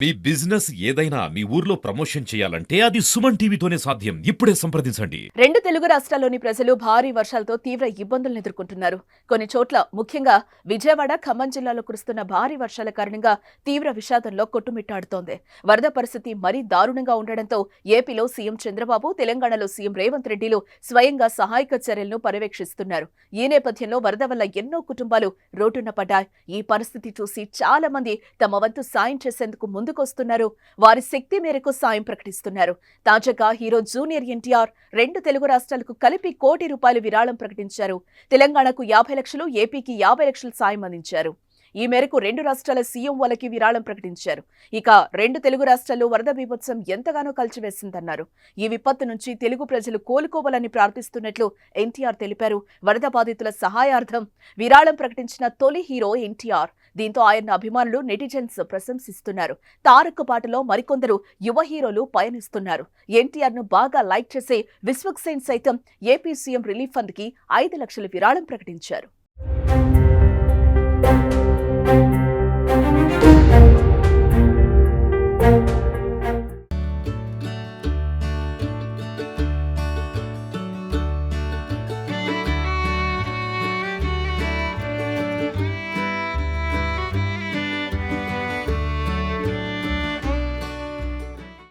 మీ business ఏదైనా మీ ఊర్లో promotion చేయాలంటే అది సుమన్ టీవీతోనే సాధ్యం. ఇప్పుడే సంప్రదించండి. రెండు తెలుగు రాష్ట్రాల్లోని ప్రజలు భారీ వర్షాలతో తీవ్ర ఇబ్బందులను ఎదుర్కొంటున్నారు. కొన్ని చోట్ల ముఖ్యంగా విజయవాడ, ఖమ్మం జిల్లాలో కురుస్తున్న భారీ వర్షాల కారణంగా తీవ్ర విషాదంలో కొట్టుమిట్టాడుతోంది. వరద పరిస్థితి మరీ దారుణంగా ఉండడంతో ఏపీలో సీఎం చంద్రబాబు, తెలంగాణలో సీఎం రేవంత్ రెడ్డిలు స్వయంగా సహాయక చర్యలను పర్యవేక్షిస్తున్నారు. ఈ నేపథ్యంలో వరద వల్ల ఎన్నో కుటుంబాలు రోడ్డున పడ్డాయి. ఈ పరిస్థితి చూసి చాలా మంది తమ వంతు సాయం చేసేందుకు ముందుకొస్తున్నారు. వారి శక్తి మేరకు సాయం ప్రకటిస్తున్నారు. తాజాగా హీరో జూనియర్ ఎన్టీఆర్ రెండు తెలుగు రాష్ట్రాలకు కలిపి ₹1 కోటి విరాళం ప్రకటించారు. తెలంగాణకు 50 లక్షలు, ఏపీకి 50 లక్షల సాయం అందించారు. ఈ మేరకు రెండు రాష్ట్రాల సీఎంఓలకి విరాళం ప్రకటించారు. ఇక రెండు తెలుగు రాష్ట్రాల్లో వరద బీభత్సం ఎంతగానో కలిచివేసిందన్నారు. ఈ విపత్తు నుంచి తెలుగు ప్రజలు కోలుకోవాలని ప్రార్థిస్తున్నట్లు ఎన్టీఆర్ తెలిపారు. వరద బాధితుల సహాయార్థం విరాళం ప్రకటించిన తొలి హీరో ఎన్టీఆర్. దీంతో ఆయన అభిమానులు, నెటిజన్స్ ప్రశంసిస్తున్నారు. తారక్ పాటలో మరికొందరు యువ హీరోలు పయనిస్తున్నారు. ఎన్టీఆర్ ను బాగా లైక్ చేసే విశ్వక్సేన్ సైతం ఏపీ సీఎం రిలీఫ్ ఫండ్ కి 5 లక్షల విరాళం ప్రకటించారు.